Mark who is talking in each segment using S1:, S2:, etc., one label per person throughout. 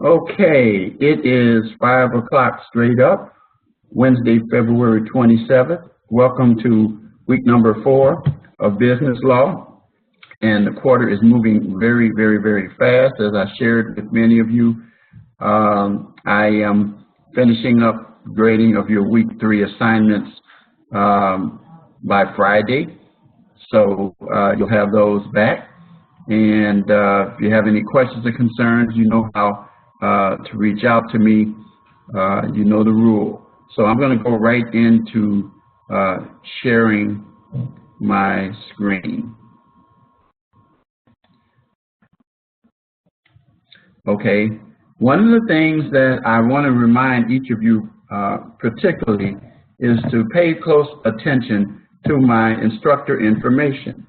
S1: Okay, it is 5 o'clock straight up, Wednesday, February 27th. Welcome to week number 4 of business law. And the quarter is moving very, very, very fast. As I shared with many of you, I am finishing up grading of your week 3 assignments by Friday. So you'll have those back. And if you have any questions or concerns, you know how to reach out to me. You know the rule. So I'm going to go right into sharing my screen. Okay. One of the things that I want to remind each of you particularly is to pay close attention to my instructor information.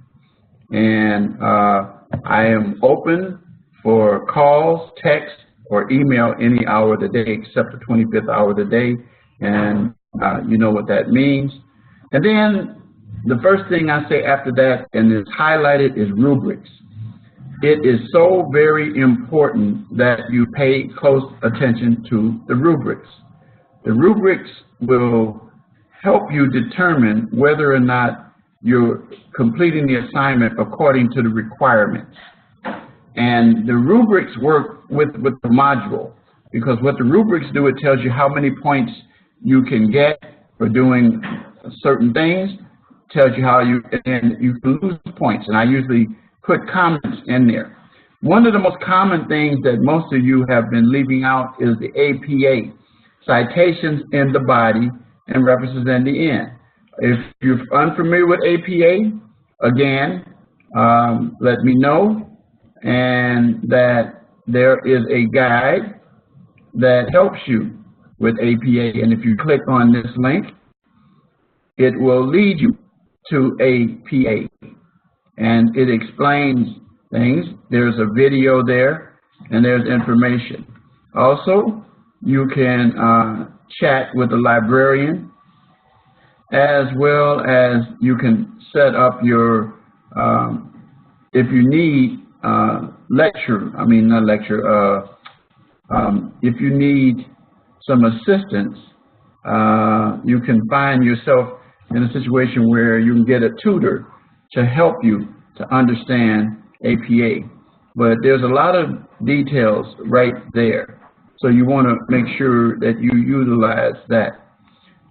S1: And I am open for calls, texts, or email any hour of the day except the 25th hour of the day, and you know what that means. And then the first thing I say after that, and it's highlighted, is rubrics. It is so very important that you pay close attention to the rubrics. The rubrics will help you determine whether or not you're completing the assignment according to the requirements. And the rubrics work with the module, because what the rubrics do, it tells you how many points you can get for doing certain things, tells you how you can lose points, and I usually put comments in there. One of the most common things that most of you have been leaving out is the APA, citations in the body and references in the end. If you're unfamiliar with APA, again, let me know, and that there is a guide that helps you with APA. And if you click on this link, it will lead you to APA, and it explains things. There's a video there, and there's information. Also, you can chat with the librarian, as well as you can set up your, if you need if you need some assistance, you can find yourself in a situation where you can get a tutor to help you to understand APA. But there's a lot of details right there, so you want to make sure that you utilize that.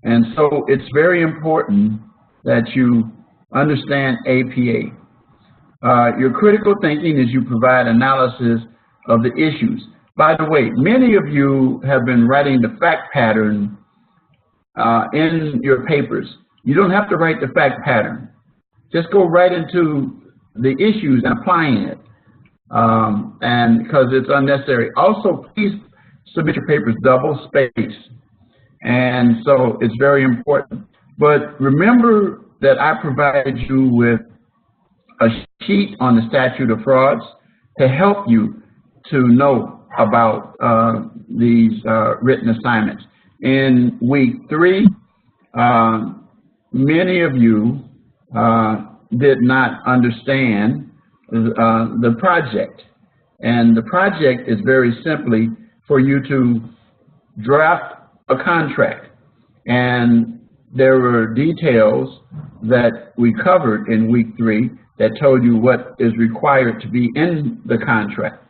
S1: And so it's very important that you understand APA. Your critical thinking is you provide analysis of the issues. By the way, many of you have been writing the fact pattern in your papers. You don't have to write the fact pattern. Just go right into the issues and applying it, and because it's unnecessary. Also, please submit your papers double spaced, and so it's very important. But remember that I provided you with a sheet on the statute of frauds to help you to know about these written assignments. In week 3, many of you did not understand the project. And the project is very simply for you to draft a contract. And there were details that we covered in week 3 that told you what is required to be in the contract.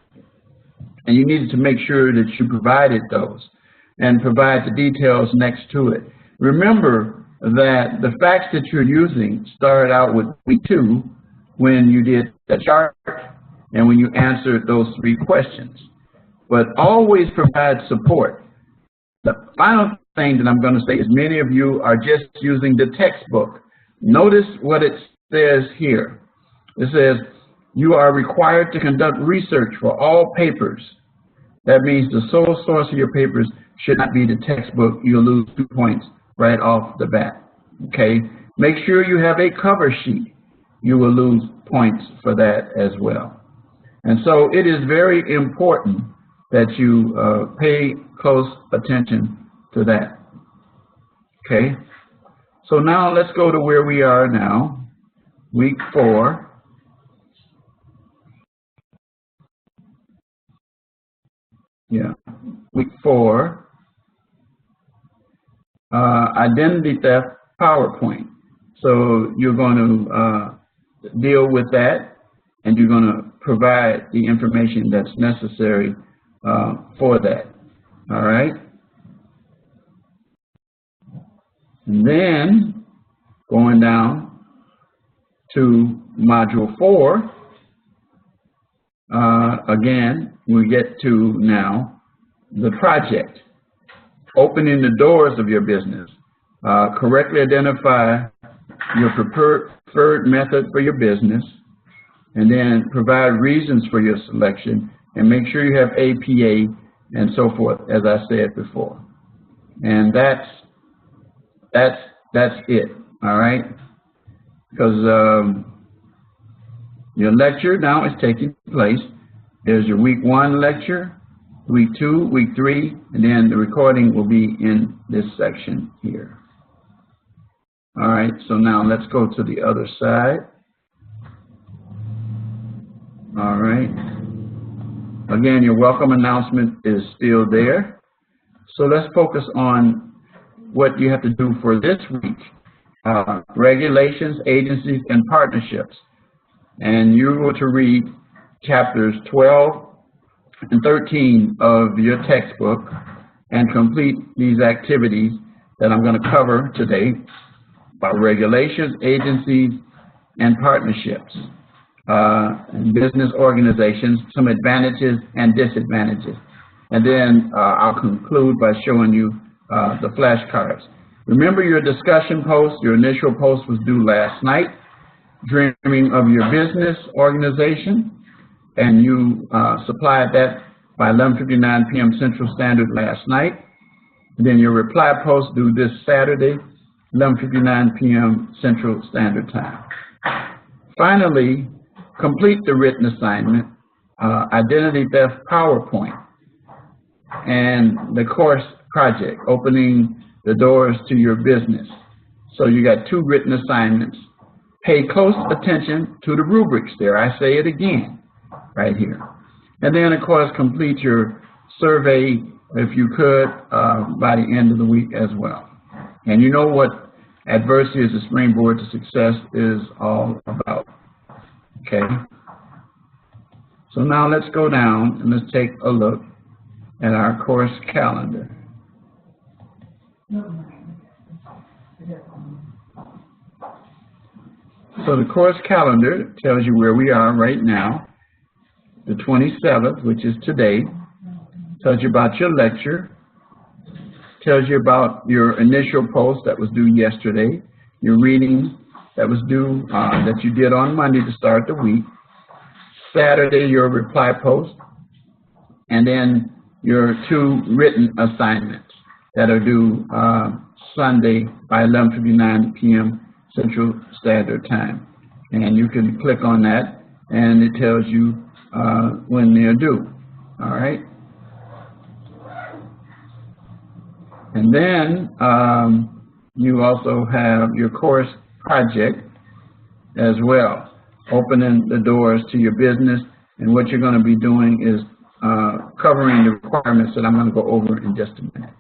S1: And you needed to make sure that you provided those and provide the details next to it. Remember that the facts that you're using started out with week 2 when you did the chart and when you answered those 3 questions. But always provide support. The final thing that I'm going to say is many of you are just using the textbook. Notice what it says here. It says you are required to conduct research for all papers. That means the sole source of your papers should not be the textbook. You'll lose 2 points right off the bat. Okay? Make sure you have a cover sheet. You will lose points for that as well. And so it is very important that you pay close attention to that. Okay? So now let's go to where we are now, week 4. Yeah, week 4, identity theft PowerPoint. So you're going to deal with that, and you're going to provide the information that's necessary for that. All right? And then going down to Module 4, again, we get to now the project, opening the doors of your business. Correctly identify your preferred method for your business, and then provide reasons for your selection, and make sure you have APA and so forth, as I said before. And that's it, all right? Because your lecture now is taking place. There's your week 1 lecture, week 2, week 3, and then the recording will be in this section here. All right, so now let's go to the other side. All right. Again, your welcome announcement is still there. So let's focus on what you have to do for this week. Regulations, agencies, and partnerships. And you're going to read chapters 12 and 13 of your textbook and complete these activities that I'm going to cover today about regulations, agencies, and partnerships, and business organizations, some advantages and disadvantages. And then I'll conclude by showing you the flashcards. Remember your discussion post, your initial post was due last night, dreaming of your business organization, and you supplied that by 11:59 p.m. Central Standard last night. And then your reply post due this Saturday, 11:59 p.m. Central Standard Time. Finally, complete the written assignment, Identity Theft PowerPoint, and the course project, opening the doors to your business. So you got 2 written assignments. Pay close attention to the rubrics there. I say it again right here. And then, of course, complete your survey, if you could, by the end of the week as well. And you know what adversity as a springboard to success is all about. Okay? So now let's go down and let's take a look at our course calendar. So the course calendar tells you where we are right now. The 27th, which is today, tells you about your lecture, tells you about your initial post that was due yesterday, your reading that was due, that you did on Monday to start the week, Saturday, your reply post, and then your 2 written assignments that are due Sunday by 11:59 p.m. Central Standard Time. And you can click on that, and it tells you when they're due. All right? And then you also have your course project as well, opening the doors to your business. And what you're going to be doing is covering the requirements that I'm going to go over in just a minute.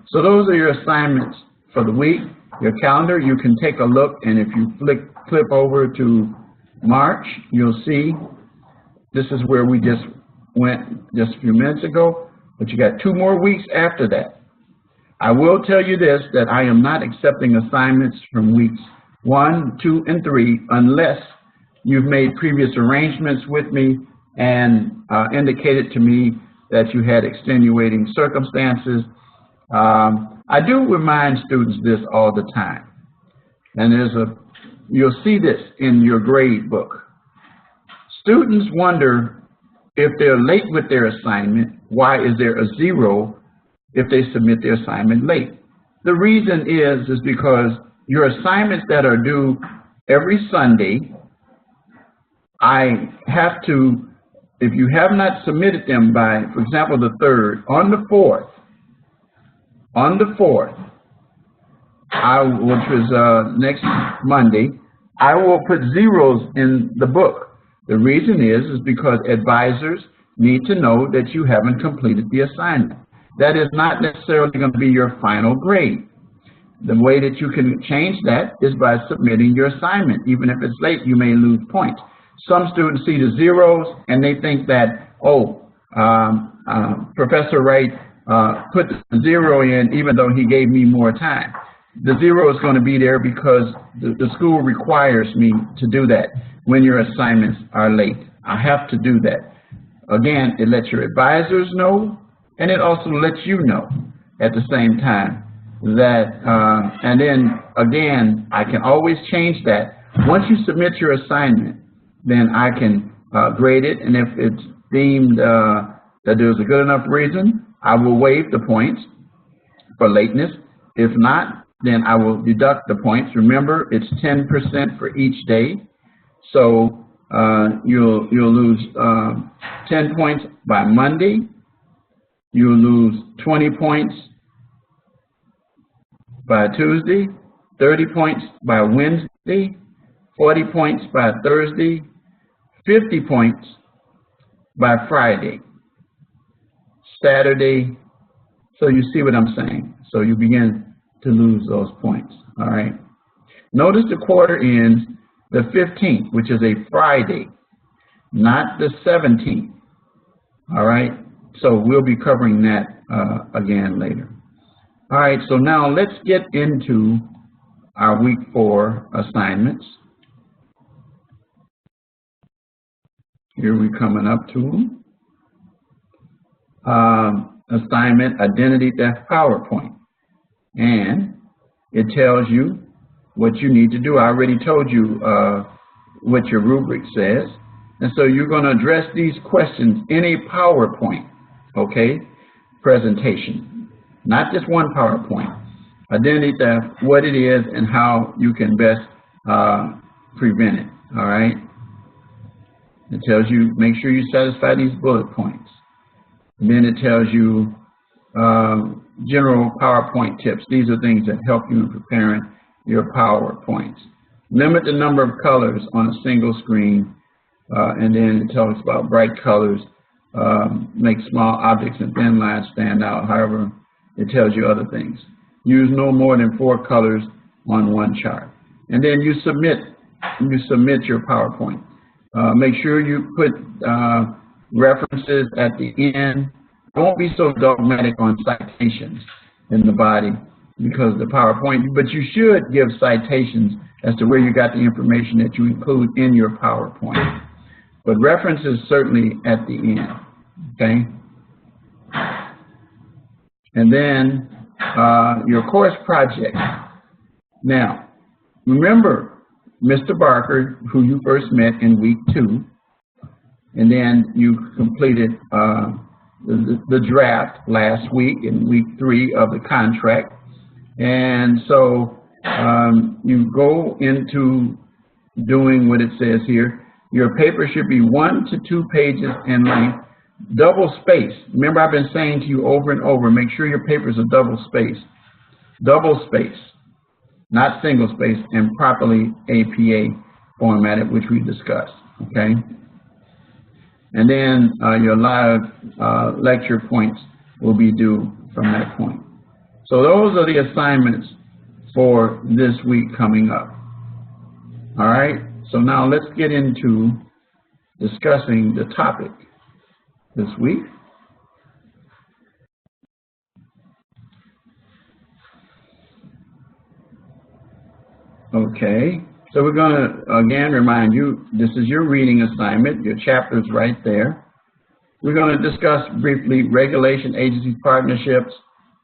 S1: So those are your assignments for the week. Your calendar, you can take a look, and if you flip over to March, you'll see this is where we just went just a few minutes ago, but you got 2 more weeks after that. I will tell you this, that I am not accepting assignments from weeks 1, 2, and 3 unless you've made previous arrangements with me and indicated to me that you had extenuating circumstances. I do remind students this all the time, and you'll see this in your grade book. Students wonder if they're late with their assignment, why is there a 0 if they submit their assignment late? The reason is because your assignments that are due every Sunday, I have to, if you have not submitted them by, for example, the 3rd, on the 4th, which was next Monday, I will put 0s in the book. The reason is because advisors need to know that you haven't completed the assignment. That is not necessarily going to be your final grade. The way that you can change that is by submitting your assignment. Even if it's late, you may lose points. Some students see the zeros and they think that, Professor Wright put the zero in even though he gave me more time. The zero is going to be there because the school requires me to do that when your assignments are late. I have to do that. Again, it lets your advisors know, and it also lets you know at the same time that, and then again, I can always change that. Once you submit your assignment, then I can grade it, and if it's deemed that there's a good enough reason, I will waive the points for lateness. If not, then I will deduct the points. Remember, it's 10% for each day, so you'll lose 10 points by Monday. You'll lose 20 points by Tuesday, 30 points by Wednesday, 40 points by Thursday, 50 points by Friday, Saturday. So you see what I'm saying? So you begin to lose those points, all right? Notice the quarter ends the 15th, which is a Friday, not the 17th, all right? So we'll be covering that again later. All right, so now let's get into our week 4 assignments. Here we're coming up to them. Assignment Identity Theft PowerPoint. And it tells you what you need to do. I already told you what your rubric says. And so you're going to address these questions in a PowerPoint, okay, presentation. Not just one PowerPoint. Identity theft, what it is, and how you can best prevent it, all right? It tells you, make sure you satisfy these bullet points. And then it tells you general PowerPoint tips. These are things that help you in preparing your PowerPoints. Limit the number of colors on a single screen, and then it tells about bright colors, make small objects and thin lines stand out. However, it tells you other things. Use no more than 4 colors on one chart. And then you submit your PowerPoint. Make sure you put references at the end. Don't be so dogmatic on citations in the body because the PowerPoint, but you should give citations as to where you got the information that you include in your PowerPoint. But references certainly at the end, okay? And then your course project. Now, remember Mr. Barker, who you first met in week 2, and then you completed the draft last week in week 3 of the contract. And so you go into doing what it says here. Your paper should be 1 to 2 pages in length, double space. Remember, I've been saying to you over and over, make sure your papers are double space, not single space, and properly APA formatted, which we discussed, okay? And then your live lecture points will be due from that point. So those are the assignments for this week coming up. All right, so now let's get into discussing the topic this week. Okay, so we're going to again remind you, this is your reading assignment, your chapter's right there. We're going to discuss briefly regulation, agencies, partnerships,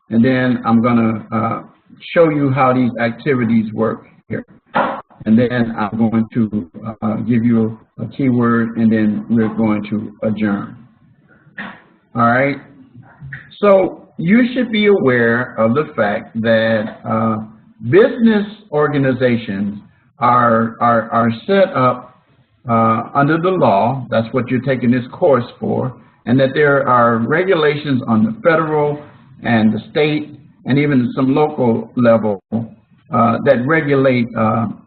S1: and then I'm going to show you how these activities work here. And then I'm going to give you a keyword, and then we're going to adjourn. All right, so you should be aware of the fact that business organizations are set up under the law. That's what you're taking this course for, and that there are regulations on the federal and the state and even some local level that regulate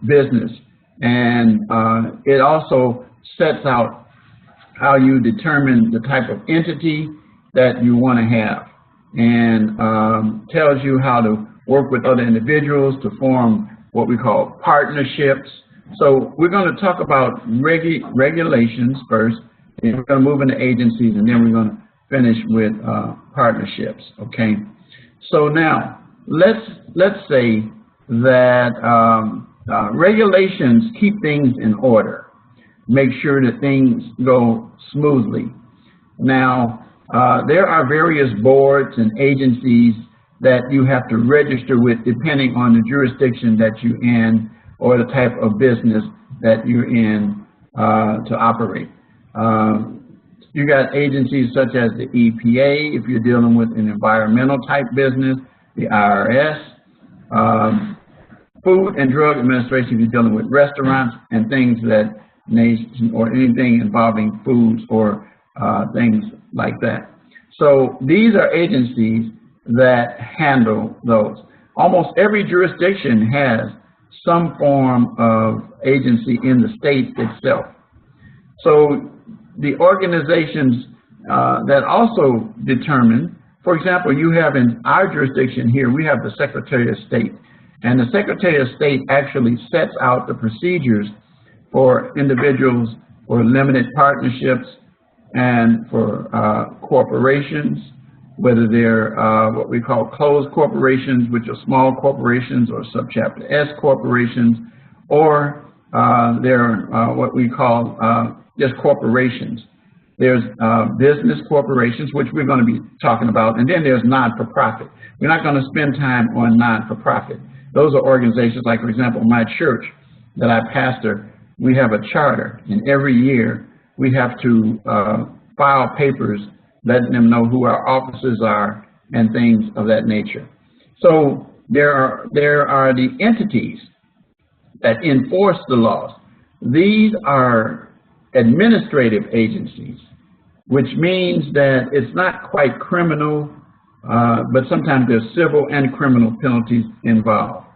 S1: business. And it also sets out how you determine the type of entity that you want to have, and tells you how to work with other individuals to form what we call partnerships. So we're going to talk about regulations first, and we're going to move into agencies, and then we're going to finish with partnerships. Okay. So now let's say that regulations keep things in order, make sure that things go smoothly. Now, there are various boards and agencies that you have to register with depending on the jurisdiction that you're in or the type of business that you're in to operate. You got agencies such as the EPA if you're dealing with an environmental type business, the IRS, Food and Drug Administration if you're dealing with restaurants and things that or anything involving foods or things like that. So these are agencies that handle those. Almost every jurisdiction has some form of agency in the state itself. So the organizations that also determine, for example, you have in our jurisdiction here, we have the Secretary of State. And the Secretary of State actually sets out the procedures for individuals, for limited partnerships, and for corporations, whether they're what we call closed corporations, which are small corporations, or subchapter S corporations, or they're what we call just corporations. There's business corporations, which we're going to be talking about, and then there's non-for-profit. We're not going to spend time on non-for-profit. Those are organizations like, for example, my church that I pastor, we have a charter, and every year we have to file papers letting them know who our officers are and things of that nature. So there are the entities that enforce the laws. These are administrative agencies, which means that it's not quite criminal, but sometimes there's civil and criminal penalties involved.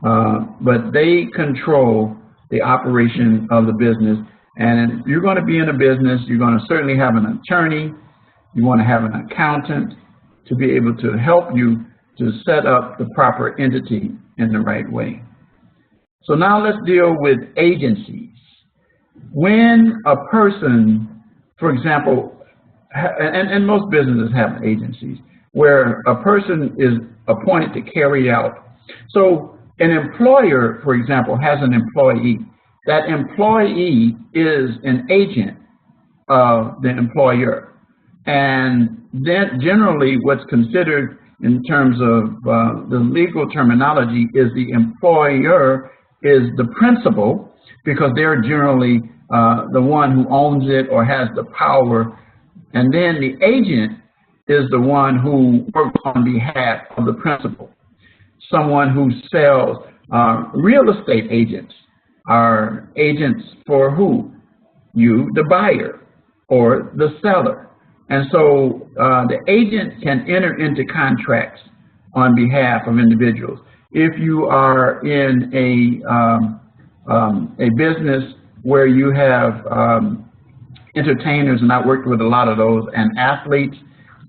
S1: But they control the operation of the business. And if you're going to be in a business, you're going to certainly have an attorney. You want to have an accountant to be able to help you to set up the proper entity in the right way. So now let's deal with agencies. When a person, for example, and most businesses have agencies, where a person is appointed to carry out. So an employer, for example, has an employee. That employee is an agent of the employer. And then generally what's considered in terms of the legal terminology is the employer is the principal, because they're generally the one who owns it or has the power. And then the agent is the one who works on behalf of the principal. Someone who sells, real estate agents are agents for who? You, the buyer, or the seller. And so the agent can enter into contracts on behalf of individuals. If you are in a business where you have entertainers, and I worked with a lot of those, and athletes,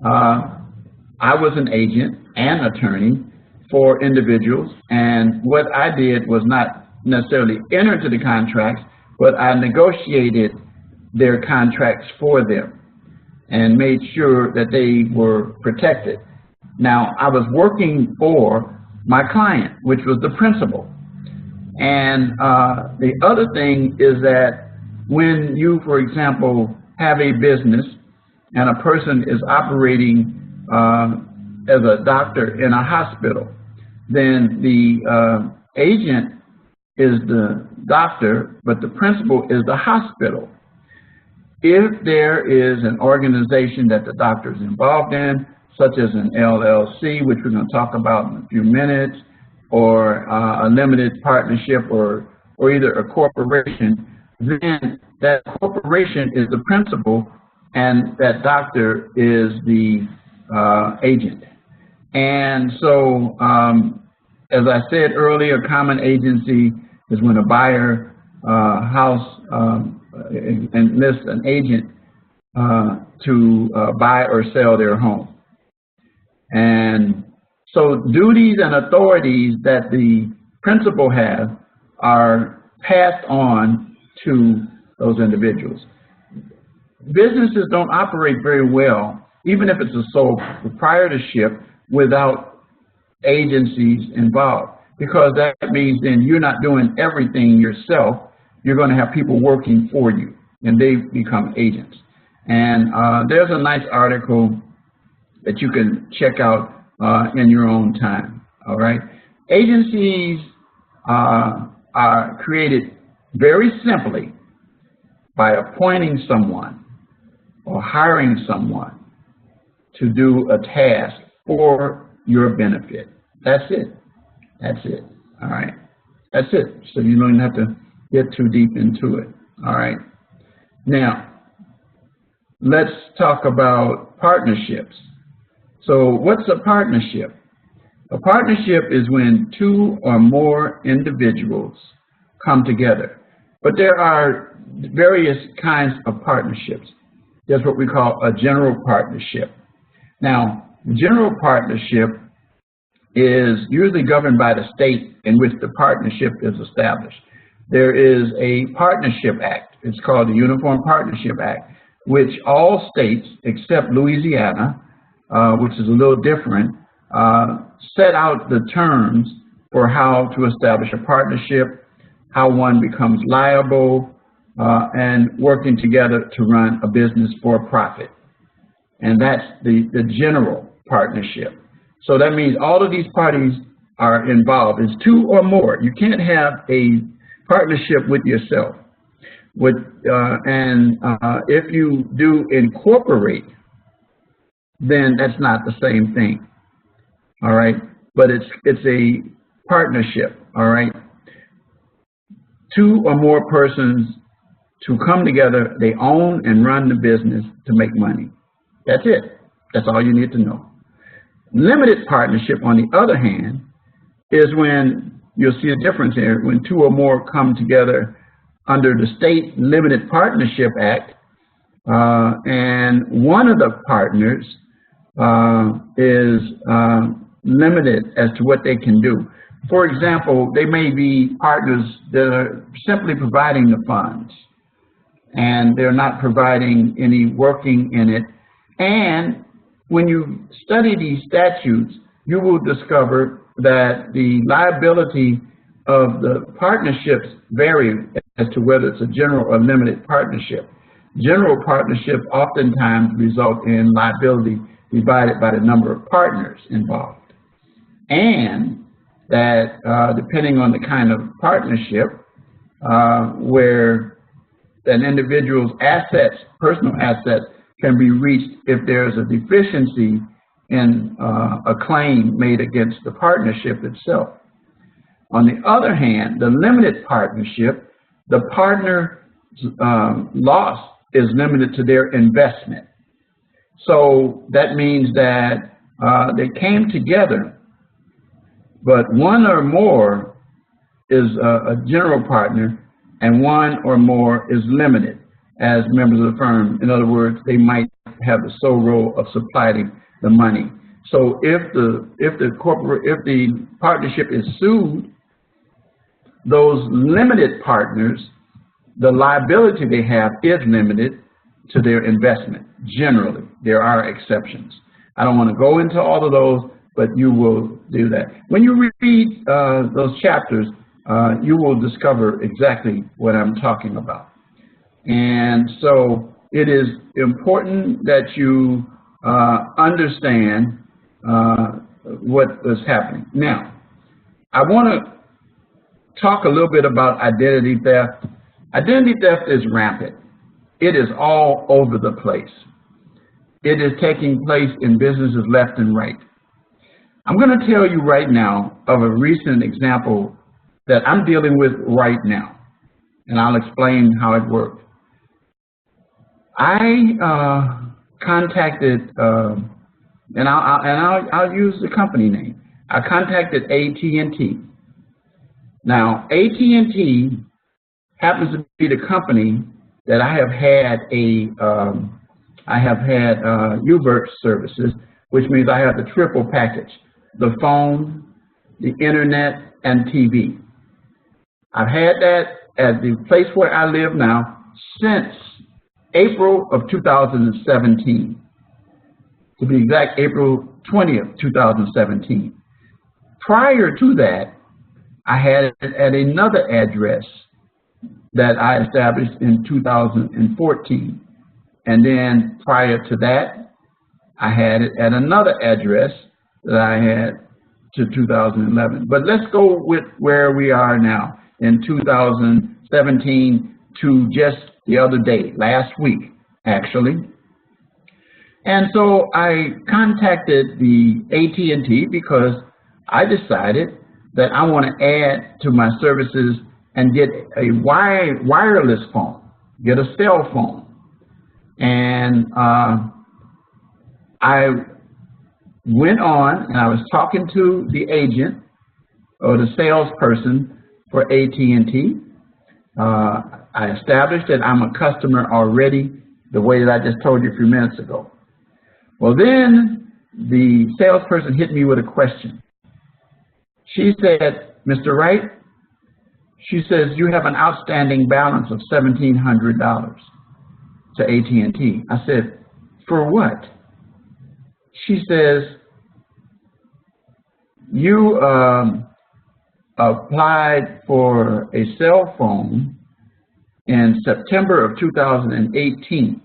S1: I was an agent and attorney for individuals, and what I did was not necessarily enter into the contracts, but I negotiated their contracts for them and made sure that they were protected. Now, I was working for my client, which was the principal. And the other thing is that when you, for example, have a business and a person is operating as a doctor in a hospital, then the agent is the doctor, but the principal is the hospital. If there is an organization that the doctor is involved in, such as an LLC, which we're going to talk about in a few minutes, or a limited partnership, or either a corporation, then that corporation is the principal and that doctor is the agent. And so, as I said earlier, common agency is when a buyer enlists an agent to buy or sell their home. And so duties and authorities that the principal has are passed on to those individuals. Businesses don't operate very well, even if it's a sole proprietorship, without agencies involved, because that means then you're not doing everything yourself. You're going to have people working for you, and they become agents. And there's a nice article that you can check out in your own time, all right? Agencies are created very simply by appointing someone or hiring someone to do a task for your benefit. That's it. That's it. All right. That's it. So you don't have to get too deep into it. All right. Now, let's talk about partnerships. So what's a partnership? A partnership is when two or more individuals come together. But there are various kinds of partnerships. There's what we call a general partnership. Now, general partnership is usually governed by the state in which the partnership is established. There is a partnership act. It's called the Uniform Partnership Act, which all states except Louisiana, which is a little different, set out the terms for how to establish a partnership, how one becomes liable, and working together to run a business for profit. And that's the general partnership. So that means all of these parties are involved. It's two or more. You can't have a partnership with yourself. If you do incorporate, then that's not the same thing. All right, but it's a partnership. All right, two or more persons to come together. They own and run the business to make money. That's it. That's all you need to know. Limited partnership, on the other hand, is when you'll see a difference here. When two or more come together under the State Limited Partnership Act, and one of the partners is limited as to what they can do. For example, they may be partners that are simply providing the funds, and they're not providing any working in it. And when you study these statutes, you will discover that the liability of the partnerships vary as to whether it's a general or limited partnership. General partnerships oftentimes result in liability divided by the number of partners involved. And that depending on the kind of partnership, where an individual's assets, personal assets, can be reached if there's a deficiency in a claim made against the partnership itself. On the other hand, the limited partnership, the partner's loss is limited to their investment. So that means that they came together, but one or more is a general partner and one or more is limited as members of the firm. In other words, they might have the sole role of supplying the money. So if the partnership is sued, those limited partners, the liability they have is limited to their investment. Generally, there are exceptions. I don't want to go into all of those, but you will do that. When you read those chapters, you will discover exactly what I'm talking about. And so it is important that you understand what is happening. Now, I want to talk a little bit about identity theft. Identity theft is rampant. It is all over the place. It is taking place in businesses left and right. I'm going to tell you right now of a recent example that I'm dealing with right now, and I'll explain how it worked. I contacted, and I'll use the company name. I contacted AT&T. Now, AT&T happens to be the company that I have had a I have had UVERT services, which means I have the triple package: the phone, the internet, and TV. I've had that at the place where I live now since April of 2017. To be exact, April 20th, 2017. Prior to that, I had it at another address that I established in 2014. And then prior to that, I had it at another address that I had to 2011. But let's go with where we are now in 2017 to just the other day, last week, actually. And so I contacted the AT&T because I decided that I want to add to my services and get a wireless phone, get a cell phone. And I went on and I was talking to the agent or the salesperson for AT&T. I established that I'm a customer already, the way that I just told you a few minutes ago. Well, then the salesperson hit me with a question. She said, "Mr. Wright," she says, "you have an outstanding balance of $1,700 to AT&T. I said, "For what?" She says, "You applied for a cell phone in September of 2018,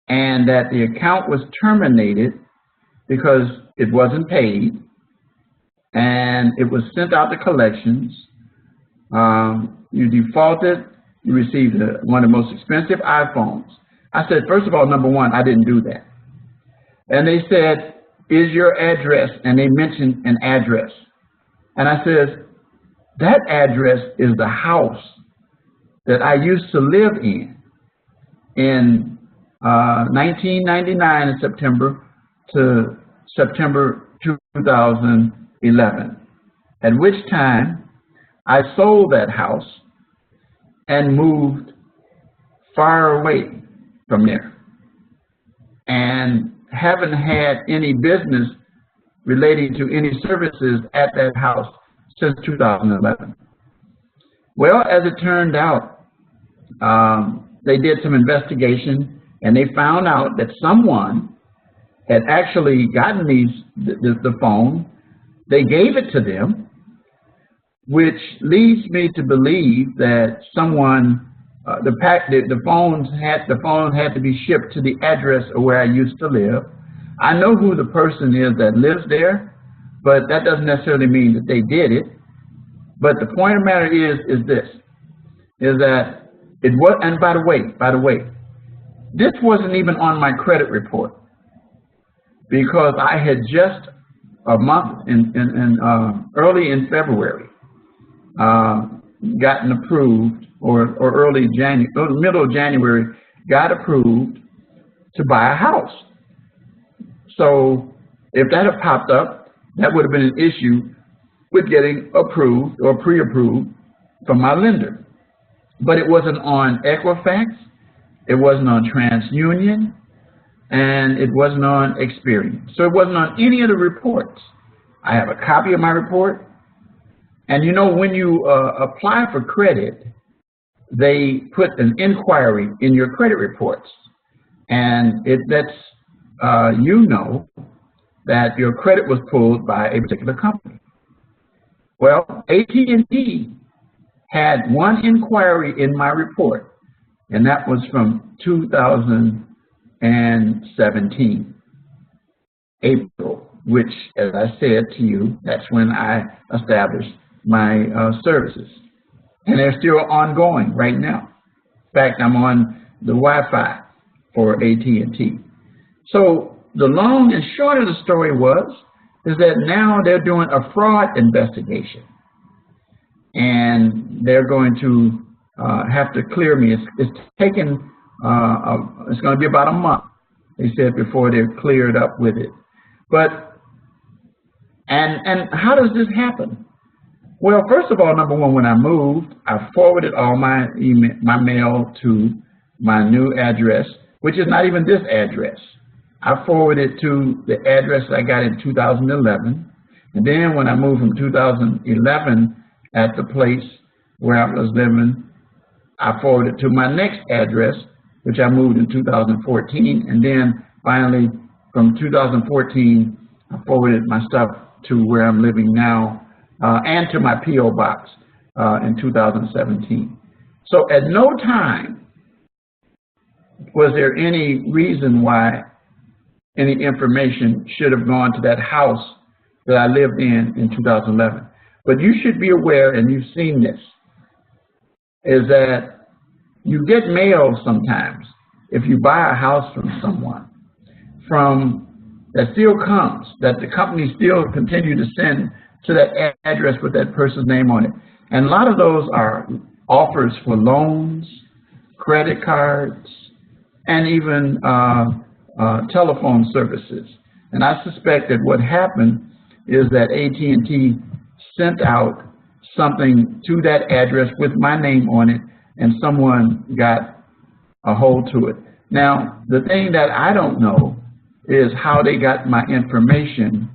S1: and that the account was terminated because it wasn't paid, and it was sent out to collections. You defaulted. You received one of the most expensive iPhones." I said, "First of all, number one, I didn't do that." And they said, "Is your address?" And they mentioned an address. And I said, "That address is the house that I used to live in 1999 in September to September 2011, at which time I sold that house and moved far away from there, and haven't had any business relating to any services at that house since 2011. Well, as it turned out, they did some investigation, and they found out that someone had actually gotten the phone. They gave it to them, which leads me to believe that someone, the phone had to be shipped to the address of where I used to live. I know who the person is that lives there, but that doesn't necessarily mean that they did it. But the point of the matter is that it was. And by the way, this wasn't even on my credit report, because I had just a month early in February gotten approved, or middle of January, got approved to buy a house. So if that had popped up, that would have been an issue with getting approved or pre-approved from my lender. But it wasn't on Equifax, it wasn't on TransUnion, and it wasn't on Experian. So it wasn't on any of the reports. I have a copy of my report. And you know, when you apply for credit, they put an inquiry in your credit reports, and it lets you know that your credit was pulled by a particular company. Well, AT&T had one inquiry in my report, and that was from 2017, April, which, as I said to you, that's when I established my services. And they're still ongoing right now. In fact, I'm on the Wi-Fi for AT&T. So the long and short of the story is that now they're doing a fraud investigation, and they're going to have to clear me. It's taken, it's going to be about a month, they said, before they're cleared up with it. But, and how does this happen? Well, first of all, number one, when I moved, I forwarded all my mail to my new address, which is not even this address. I forwarded to the address that I got in 2011. And then when I moved from 2011 at the place where I was living, I forwarded to my next address, which I moved in 2014. And then finally, from 2014, I forwarded my stuff to where I'm living now and to my P.O. box in 2017. So at no time was there any reason why any information should have gone to that house that I lived in 2011. But you should be aware, and you've seen this, is that you get mail sometimes if you buy a house from someone that still comes, that the company still continue to send to that address with that person's name on it. And a lot of those are offers for loans, credit cards, and even telephone services. And I suspect that what happened is that AT&T sent out something to that address with my name on it, and someone got a hold to it. Now, the thing that I don't know is how they got my information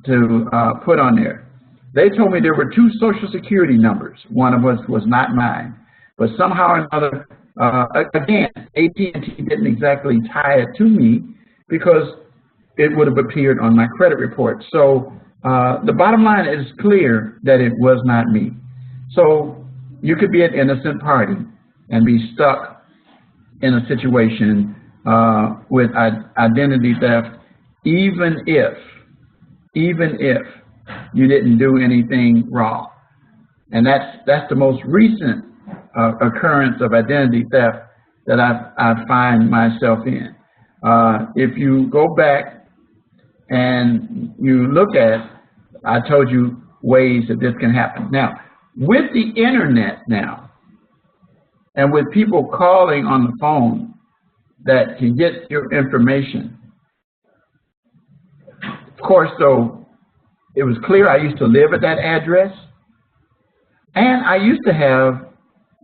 S1: to put on there. They told me there were 2 Social Security numbers. One of us was not mine. But somehow or another, again, AT&T didn't exactly tie it to me because it would have appeared on my credit report. So the bottom line is clear that it was not me. So you could be an innocent party and be stuck in a situation with identity theft, even if you didn't do anything wrong. And that's the most recent occurrence of identity theft that I find myself in. If you go back and you look at, I told you ways that this can happen. Now, with the internet now, and with people calling on the phone that can get your information, of course, though, it was clear I used to live at that address, and I used to have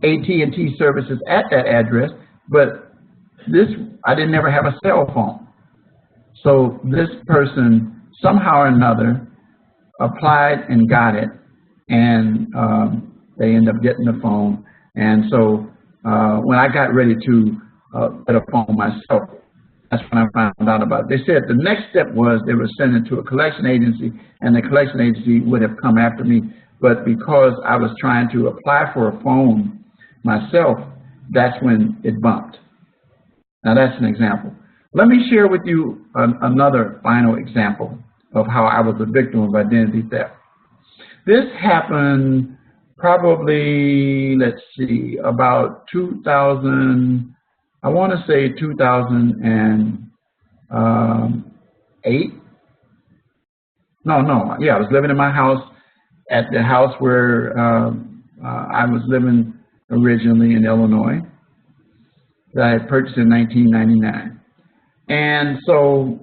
S1: AT&T services at that address, but I didn't ever have a cell phone. So this person somehow or another applied and got it, and they end up getting the phone. And so when I got ready to get a phone myself, that's when I found out about it. They said the next step was they were sending it to a collection agency, and the collection agency would have come after me. But because I was trying to apply for a phone myself, that's when it bumped. Now that's an example. Let me share with you another final example of how I was a victim of identity theft. This happened probably, let's see, about 2000, I want to say 2008. Yeah, I was living in my house, at the house where I was living originally in Illinois, that I had purchased in 1999. And so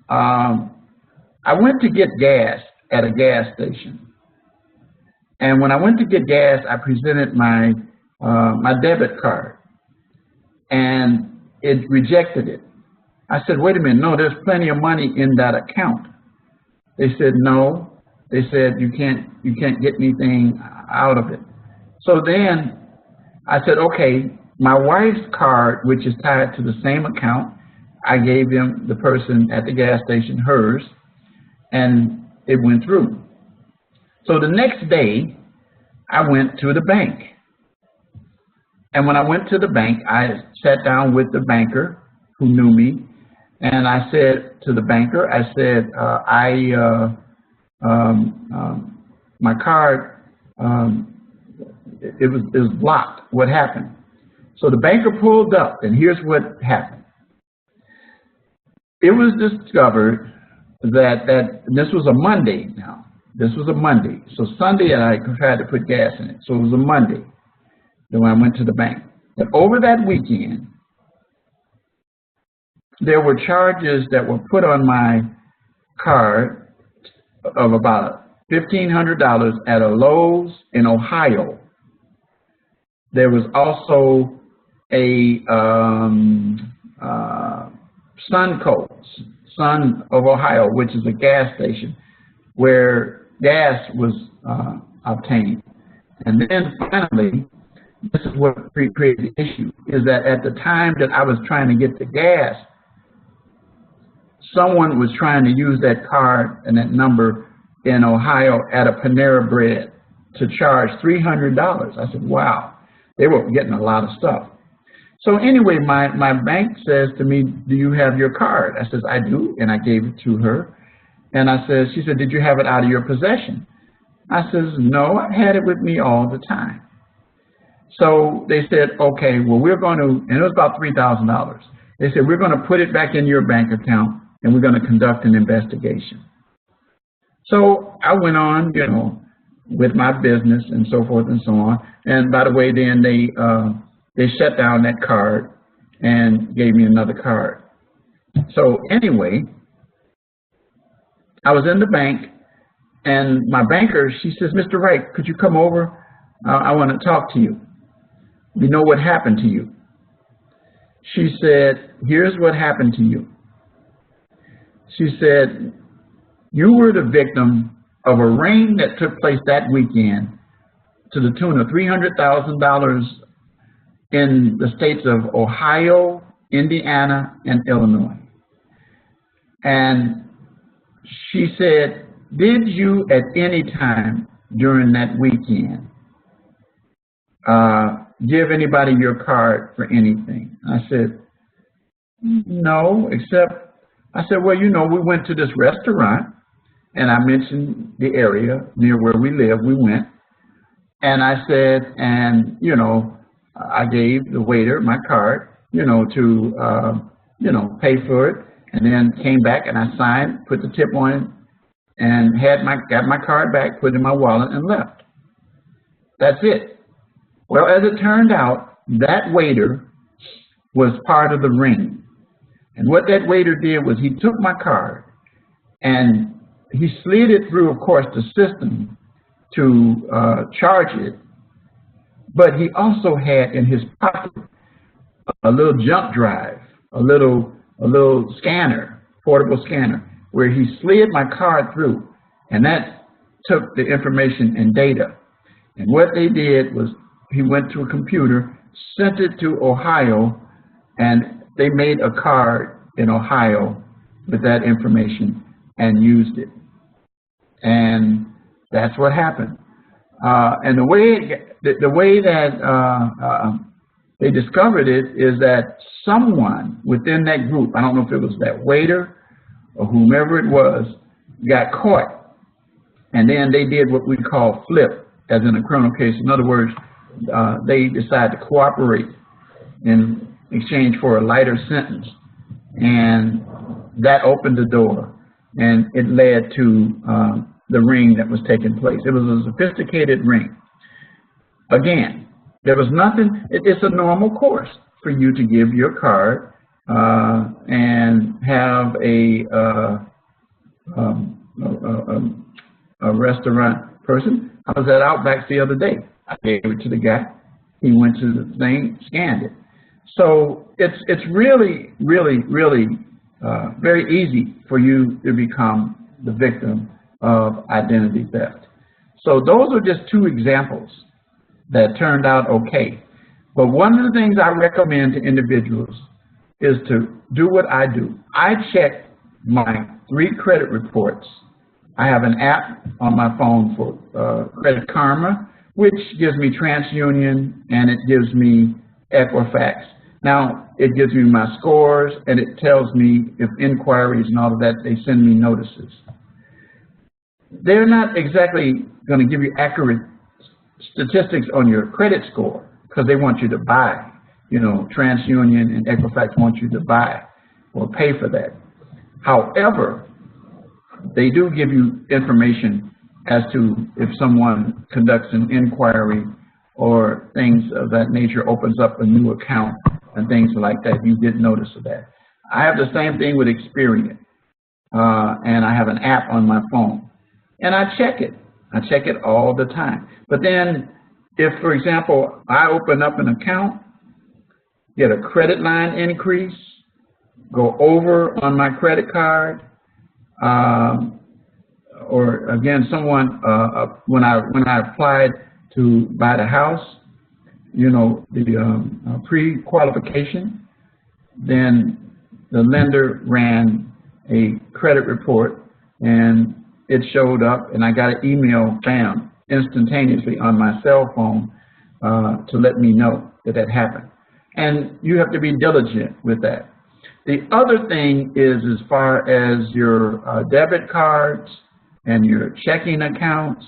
S1: I went to get gas at a gas station. And when I went to get gas, I presented my debit card, and it rejected it. I said, wait a minute, no, there's plenty of money in that account. They said, no. They said, you can't get anything out of it. So then I said, okay, my wife's card, which is tied to the same account, I gave the person at the gas station hers, and it went through. So the next day, I went to the bank. And when I went to the bank, I sat down with the banker who knew me, and I said to the banker, I said, my card, it was blocked. What happened? So the banker pulled up, and here's what happened. It was discovered that this was a Monday now. This was a Monday. So Sunday, I tried to put gas in it. So it was a Monday when I went to the bank. But over that weekend, there were charges that were put on my card of about $1,500 at a Lowe's in Ohio. There was also a Sunco, Sun of Ohio, which is a gas station where gas was obtained. And then finally, this is what created the issue, is that at the time that I was trying to get the gas, someone was trying to use that card and that number in Ohio at a Panera Bread to charge $300. I said, wow, they were getting a lot of stuff. So anyway, my bank says to me, do you have your card? I says, I do, and I gave it to her. And she said, did you have it out of your possession? I says, no, I had it with me all the time. So they said, okay, well, we're going to, and it was about $3,000. They said, we're going to put it back in your bank account, and we're going to conduct an investigation. So I went on, you know, with my business and so forth and so on. And by the way, then they shut down that card and gave me another card. So anyway, I was in the bank, and my banker, she says, Mr. Wright, could you come over? I want to talk to you. We know what happened to you. She said, here's what happened to you. She said, you were the victim of a ring that took place that weekend to the tune of $300,000 in the states of Ohio, Indiana, and Illinois. And she said, did you at any time during that weekend give anybody your card for anything? I said, no, except, I said, well, you know, we went to this restaurant, and I mentioned the area near where we live. We went, and I said, and, you know, I gave the waiter my card, you know, to, you know, pay for it, and then came back and I signed, put the tip on it, and got my card back, put it in my wallet, and left. That's it. Well, as it turned out, that waiter was part of the ring. And what that waiter did was he took my card and he slid it through, of course, the system to charge it. But he also had in his pocket a little jump drive, a little scanner, portable scanner, where he slid my card through, and that took the information and data. And what they did was he went to a computer, sent it to Ohio, and they made a card in Ohio with that information and used it. And that's what happened. And the way that they discovered it is that someone within that group, I don't know if it was that waiter or whomever it was, got caught. And then they did what we call flip, as in a criminal case. In other words, they decided to cooperate in exchange for a lighter sentence. And that opened the door, and it led to the ring that was taking place. It was a sophisticated ring. Again, there was nothing, it's a normal course for you to give your card and have a restaurant person. I was at Outback the other day. I gave it to the guy. He went to the thing, scanned it. So it's really, really, really very easy for you to become the victim of identity theft. So those are just two examples that turned out okay. But one of the things I recommend to individuals is to do what I do. I check my 3 credit reports. I have an app on my phone for Credit Karma, which gives me TransUnion, and it gives me Equifax. Now, it gives me my scores, and it tells me if inquiries and all of that, they send me notices. They're not exactly going to give you accurate statistics on your credit score because they want you to buy. You know, TransUnion and Equifax want you to buy or pay for that. However, they do give you information as to if someone conducts an inquiry or things of that nature, opens up a new account and things like that. You get notice of that. I have the same thing with Experian, and I have an app on my phone, and I check it. I check it all the time. But then if, for example, I open up an account, get a credit line increase, go over on my credit card, or again, someone when I applied to buy the house, you know, the pre-qualification, then the lender ran a credit report, and it showed up, and I got an email, bam, instantaneously on my cell phone to let me know that that happened. And you have to be diligent with that. The other thing is, as far as your debit cards and your checking accounts,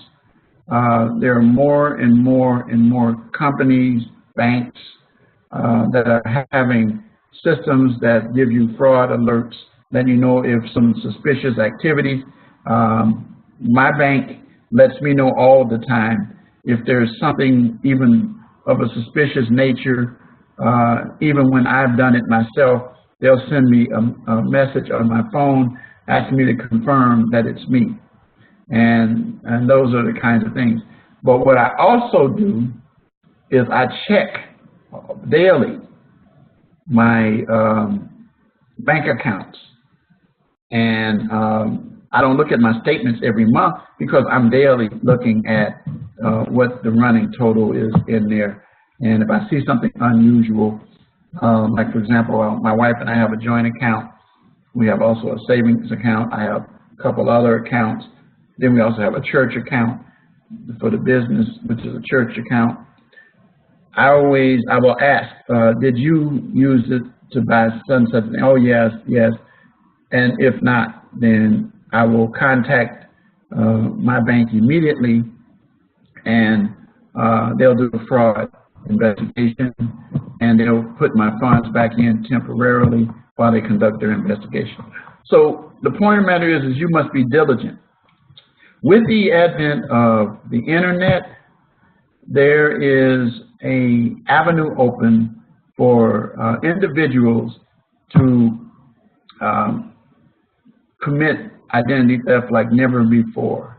S1: there are more and more and more companies, banks that are having systems that give you fraud alerts, let you know if some suspicious activities. My bank lets me know all the time if there's something even of a suspicious nature. Even when I've done it myself, they'll send me a message on my phone asking me to confirm that it's me. And those are the kinds of things. But what I also do is I check daily my bank accounts. And I don't look at my statements every month because I'm daily looking at what the running total is in there. And if I see something unusual, like for example, my wife and I have a joint account. We have also a savings account. I have a couple other accounts. Then we also have a church account for the business, which is a church account. I will ask, did you use it to buy something? Oh, yes, yes. And if not, then I will contact my bank immediately, and they'll do a fraud investigation, and they'll put my funds back in temporarily while they conduct their investigation. So the point of the matter is you must be diligent. With the advent of the internet, there is an avenue open for individuals to commit identity theft like never before.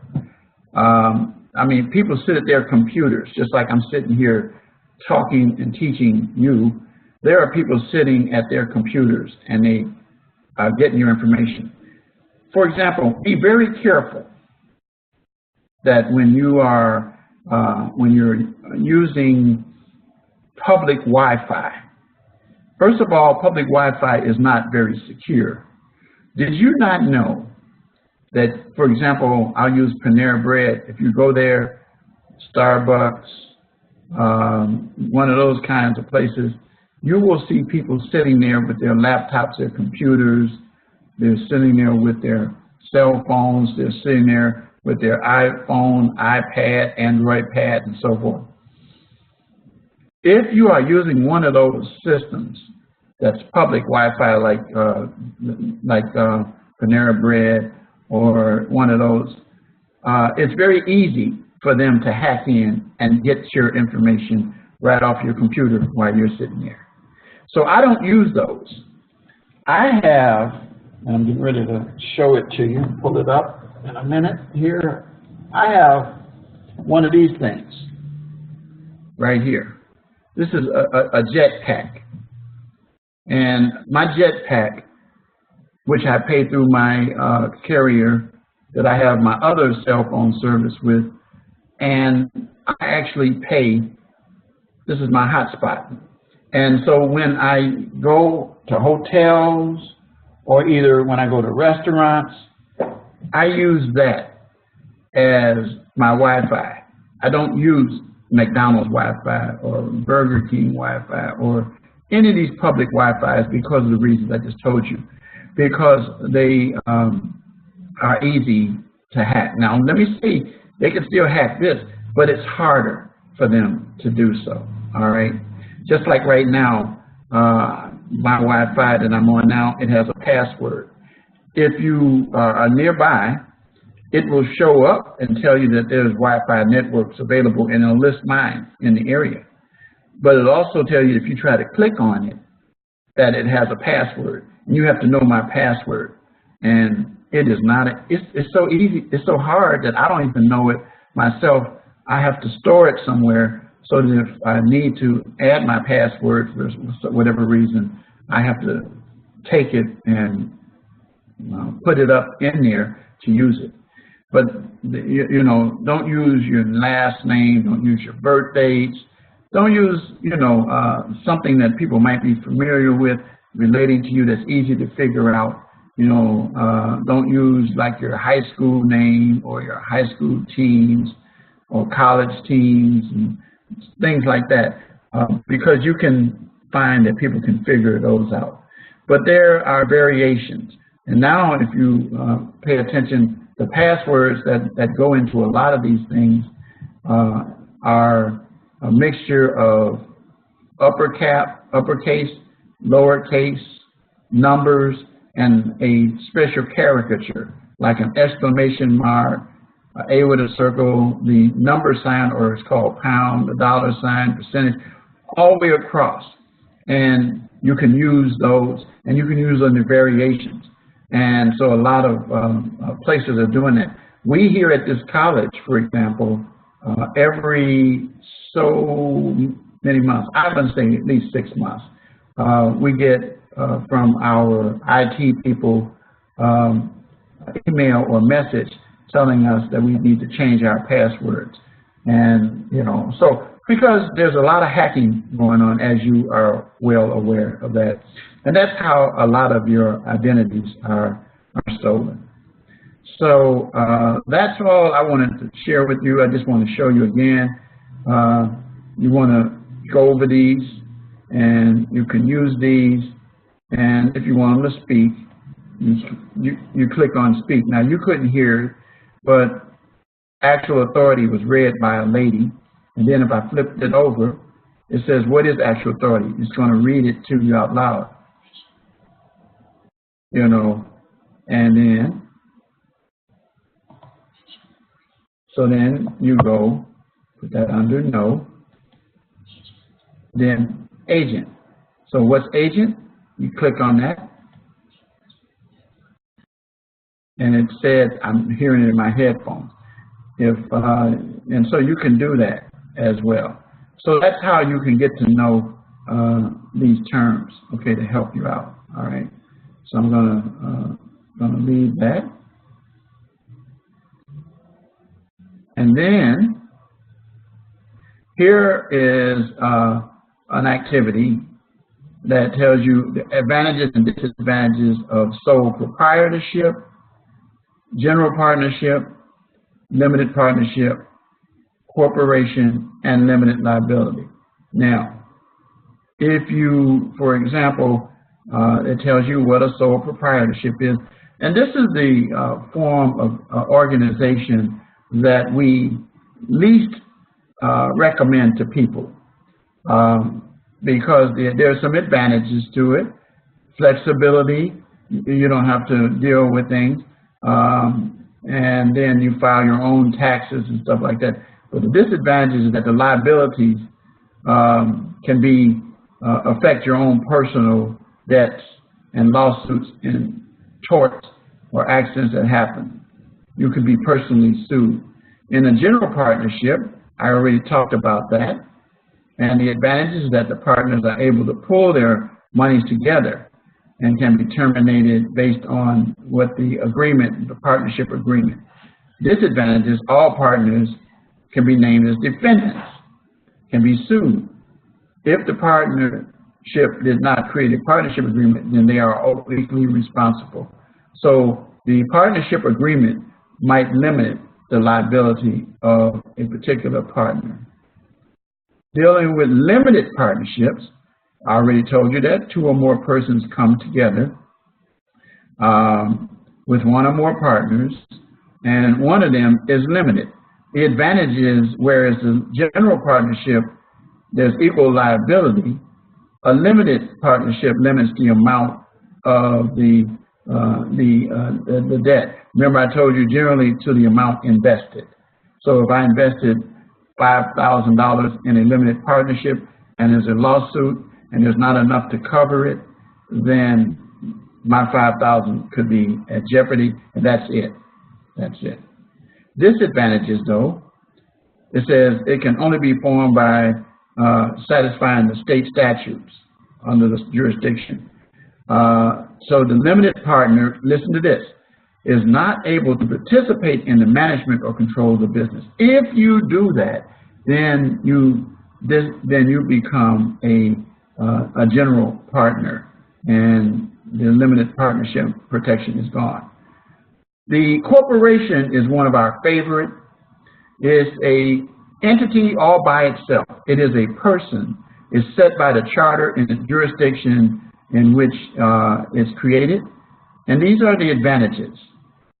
S1: I mean, people sit at their computers, just like I'm sitting here talking and teaching you. There are people sitting at their computers, and they are getting your information. For example, be very careful that when you are when you're using public Wi-Fi. First of all, public Wi-Fi is not very secure. Did you not know that, for example, I'll use Panera Bread. If you go there, Starbucks, one of those kinds of places, you will see people sitting there with their laptops, their computers. They're sitting there with their cell phones. They're sitting there with their iPhone, iPad, Android pad, and so forth. If you are using one of those systems that's public Wi-Fi, like Panera Bread or one of those, it's very easy for them to hack in and get your information right off your computer while you're sitting there. So I don't use those. I have, and I'm getting ready to show it to you, pull it up in a minute here. I have one of these things right here. This is a jetpack. And my jetpack, which I pay through my carrier that I have my other cell phone service with, and I actually pay, this is my hotspot. And so when I go to hotels or either when I go to restaurants, I use that as my Wi-Fi. I don't use McDonald's Wi-Fi or Burger King Wi-Fi or any of these public Wi-Fis because of the reasons I just told you, because they are easy to hack. Now, let me see, they can still hack this, but it's harder for them to do so, all right? Just like right now, my Wi-Fi that I'm on now, it has a password. If you are nearby, it will show up and tell you that there's Wi-Fi networks available, and it'll list mine in the area. But it'll also tell you if you try to click on it, that it has a password. And you have to know my password. And it is not, it's so easy, it's so hard that I don't even know it myself. I have to store it somewhere so that if I need to add my password for whatever reason, I have to take it and put it up in there to use it. But, you know, don't use your last name, don't use your birth dates, don't use, you know, something that people might be familiar with relating to you that's easy to figure out. You know, don't use like your high school name or your high school teams or college teams and things like that, because you can find that people can figure those out. But there are variations. And now if you pay attention, the passwords that go into a lot of these things are a mixture of uppercase, lowercase, numbers, and a special caricature, like an exclamation mark, A with a circle, the number sign, or it's called pound, the dollar sign, percentage, all the way across. And you can use those, and you can use them in variations. And so a lot of places are doing that. We here at this college, for example, every so many months, I'm going to say at least 6 months, we get from our IT people email or message telling us that we need to change our passwords. And, you know, so because there's a lot of hacking going on, as you are well aware of that. And that's how a lot of your identities are stolen. So that's all I wanted to share with you. I just want to show you again. You want to go over these, and you can use these. And if you want them to speak, you click on speak. Now, you couldn't hear it, but actual authority was read by a lady. And then if I flipped it over, it says, what is actual authority? It's going to read it to you out loud. You know, and then, so then you go, put that under no, then agent. So what's agent? You click on that, and it said, I'm hearing it in my headphones. And so you can do that as well. So that's how you can get to know these terms, okay, to help you out. All right. So I'm gonna leave that, and then here is an activity that tells you the advantages and disadvantages of sole proprietorship, general partnership, limited partnership, corporation, and limited liability. Now, if you, for example, it tells you what a sole proprietorship is, and this is the form of organization that we least recommend to people. Because there are some advantages to it. Flexibility, you don't have to deal with things. And then you file your own taxes and stuff like that. But the disadvantage is that the liabilities can affect your own personal debts and lawsuits and torts or accidents that happen. You can be personally sued. In a general partnership, I already talked about that. And the advantage is that the partners are able to pull their monies together and can be terminated based on what the agreement, the partnership agreement. Disadvantage is all partners can be named as defendants, can be sued. If the partnership did not create a partnership agreement, then they are all legally responsible. So the partnership agreement might limit the liability of a particular partner. Dealing with limited partnerships, I already told you that 2 or more persons come together with 1 or more partners, and one of them is limited. The advantage is, whereas the general partnership, there's equal liability, a limited partnership limits the amount of the debt. Remember, I told you generally to the amount invested. So if I invested $5,000 in a limited partnership and there's a lawsuit and there's not enough to cover it, then my $5,000 could be at jeopardy, and that's it. That's it. Disadvantages, though, it says it can only be formed by satisfying the state statutes under the jurisdiction. So the limited partner, listen to this, is not able to participate in the management or control of the business. If you do that, then you become a general partner, and the limited partnership protection is gone. The corporation is one of our favorite. It's a entity all by itself. It is a person. It's set by the charter in the jurisdiction in which it's created. And these are the advantages.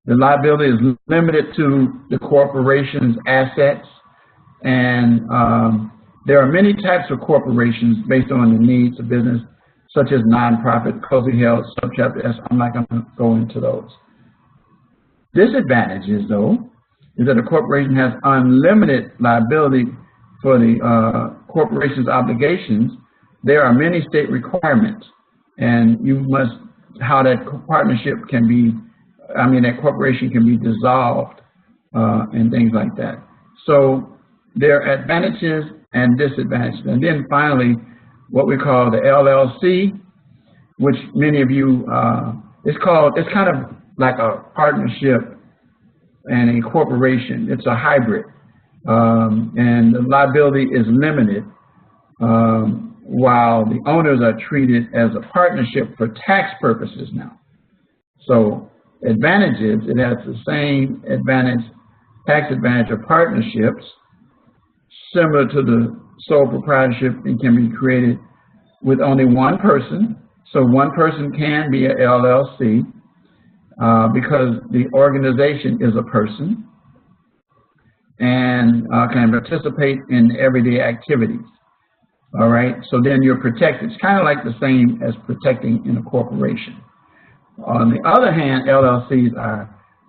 S1: The liability is limited to the corporation's assets, and there are many types of corporations based on the needs of business, such as nonprofit, closely held, subchapter S. I'm not going to go into those. Disadvantages, though, is that a corporation has unlimited liability for the corporation's obligations. There are many state requirements, and you must, how that partnership can be, that corporation can be dissolved and things like that. So there are advantages and disadvantages. And then finally, what we call the LLC, which many of you, it's kind of like a partnership and a corporation. It's a hybrid. And the liability is limited, while the owners are treated as a partnership for tax purposes now. So advantages, it has the same tax advantage of partnerships, similar to the sole proprietorship. It can be created with only one person. So one person can be an LLC because the organization is a person and can participate in everyday activities. All right, so then you're protected. It's kind of like the same as protecting in a corporation. On the other hand, LLCs are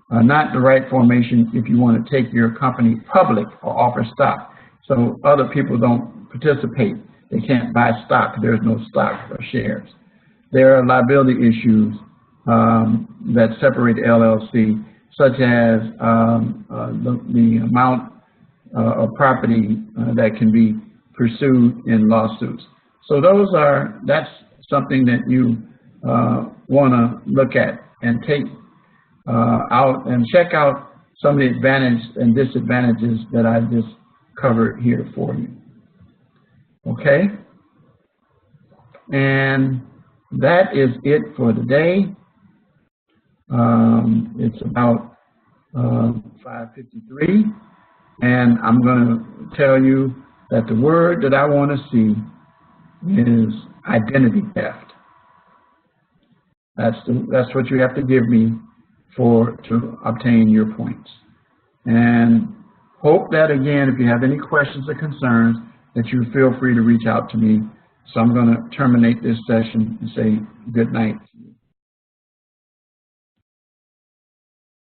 S1: not the right formation if you want to take your company public or offer stock. So other people don't participate. They can't buy stock. There's no stock or shares. There are liability issues that separate LLC, such as the amount of property that can be pursued in lawsuits. So that's something that you want to look at and take out and check out some of the advantages and disadvantages that I just covered here for you. Okay? And that is it for today. It's about 5:53, and I'm going to tell you that the word that I want to see is identity theft. That's what you have to give me to obtain your points. And hope that, again, if you have any questions or concerns, that you feel free to reach out to me. So I'm going to terminate this session and say good night.